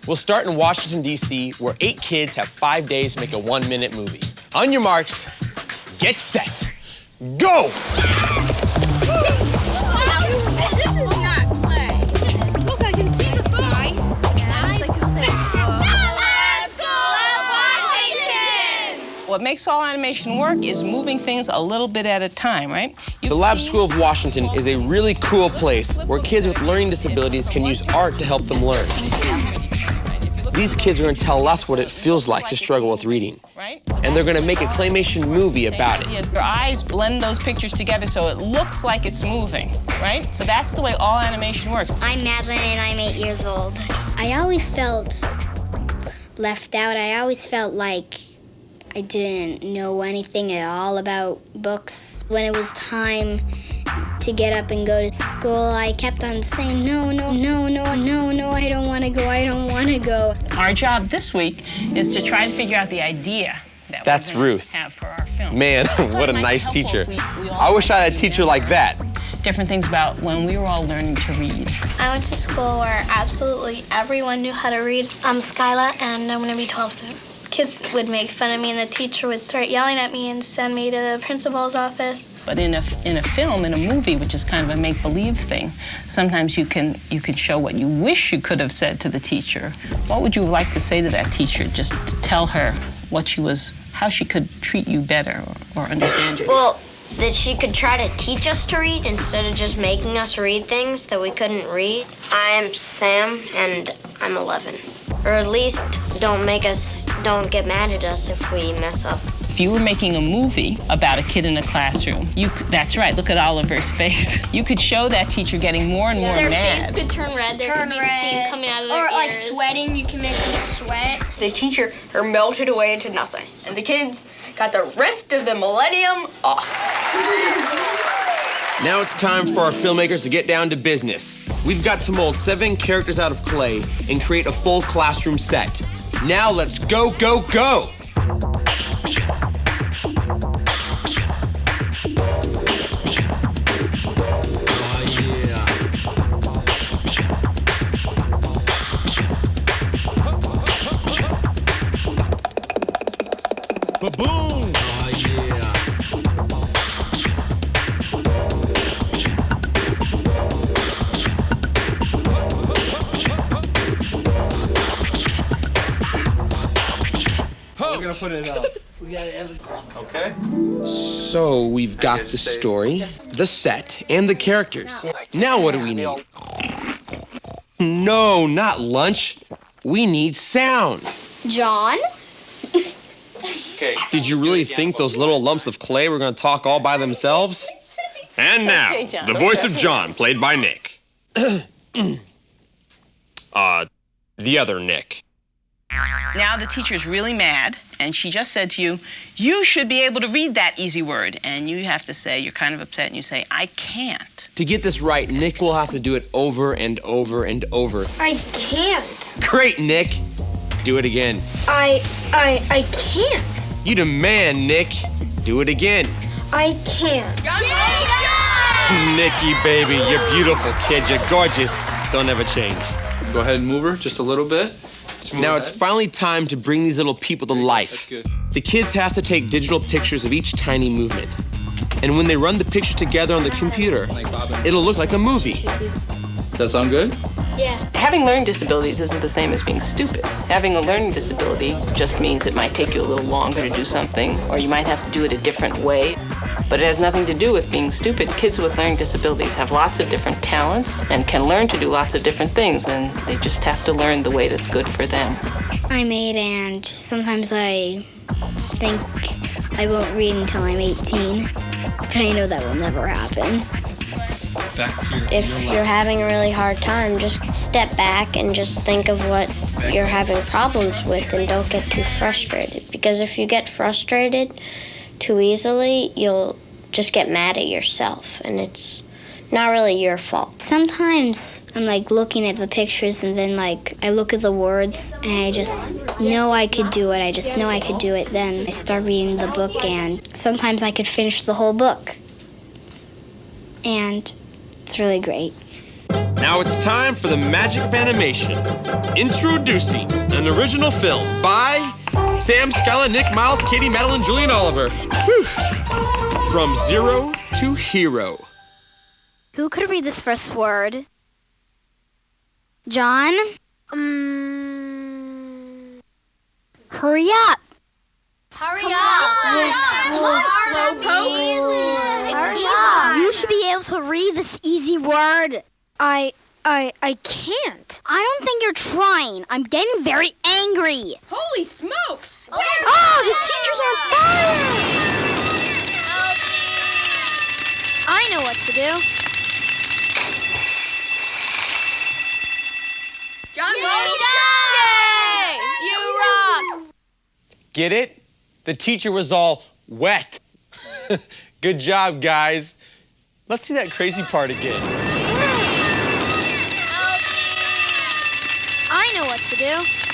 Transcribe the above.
We'll start in Washington, D.C., where 8 kids have 5 days to make a 1-minute movie. On your marks, get set, go! What makes all animation work is moving things a little bit at a time, right? The Lab School of Washington is a really cool place where kids with learning disabilities can use art to help them learn. These kids are going to tell us what it feels like to struggle with reading. And they're going to make a claymation movie about it. Their eyes blend those pictures together so it looks like it's moving, right? So that's the way all animation works. I'm Madeline and I'm 8 years old. I always felt left out. I always felt like I didn't know anything at all about books. When it was time to get up and go to school, I kept on saying, no, I don't want to go, I don't want to go. Our job this week is to try to figure out the idea That's Ruth. Have for our film. Man, what a nice teacher. I wish I had a teacher like that. Different things about when we were all learning to read. I went to school where absolutely everyone knew how to read. I'm Skyla, and I'm going to be 12 soon. Kids would make fun of me, and the teacher would start yelling at me and send me to the principal's office. But in a film, in a movie, which is kind of a make-believe thing, sometimes you can show what you wish you could have said to the teacher. What would you like to say to that teacher, just to tell her how she could treat you better or understand you? Well, that she could try to teach us to read instead of just making us read things that we couldn't read. I'm Sam, and I'm 11. Or at least don't get mad at us if we mess up. If you were making a movie about a kid in a classroom, that's right, look at Oliver's face. You could show that teacher getting more and more mad. Their face could turn red, there could be steam coming out of their ears. Or like sweating, you can make them sweat. The teacher melted away into nothing, and the kids got the rest of the millennium off. Now it's time for our filmmakers to get down to business. We've got to mold 7 characters out of clay and create a full classroom set. Now let's go, go, go! Ba-boom! Oh, yeah. We're gonna put it up. Okay. So we've got the story, the set, and the characters. Now what do we need? No, not lunch. We need sound. John? Did you really think those little lumps of clay were going to talk all by themselves? And now, the voice of John, played by Nick. The other Nick. Now the teacher's really mad, and she just said to you, you should be able to read that easy word. And you have to say, you're kind of upset, and you say, I can't. To get this right, Nick will have to do it over and over and over. I can't. Great, Nick. Do it again. I can't. You demand, Nick. Do it again. I can't. Nicky, baby, you're beautiful, kid. You're gorgeous. Don't ever change. Go ahead and move her just a little bit. Now it's finally time to bring these little people to life. The kids have to take digital pictures of each tiny movement. And when they run the picture together on the computer, it'll look like a movie. Does that sound good? Yeah. Having learning disabilities isn't the same as being stupid. Having a learning disability just means it might take you a little longer to do something, or you might have to do it a different way. But it has nothing to do with being stupid. Kids with learning disabilities have lots of different talents and can learn to do lots of different things, and they just have to learn the way that's good for them. I'm 8, and sometimes I think I won't read until I'm 18, but I know that will never happen. If you're having a really hard time, just step back and just think of what you're having problems with and don't get too frustrated. Because if you get frustrated too easily, you'll just get mad at yourself, and it's not really your fault. Sometimes I'm looking at the pictures, and then I look at the words and I just know I could do it. I just know I could do it. Then I start reading the book, and sometimes I could finish the whole book. And it's really great. Now it's time for the magic of animation. Introducing an original film by Sam, Skyla, Nick, Miles, Katie, Madeline, Julian, Oliver. Whew. From Zero to Hero. Who could read this first word? John? Hurry up. Hurry up. Hurry up. You should be able to read this easy word. I can't. I don't think you're trying. I'm getting very angry. Holy smokes! Oh, the teachers are fired! I know what to do. John Yay! You rock! Get it? The teacher was all wet. Good job, guys. Let's see that crazy part again. I know what to do.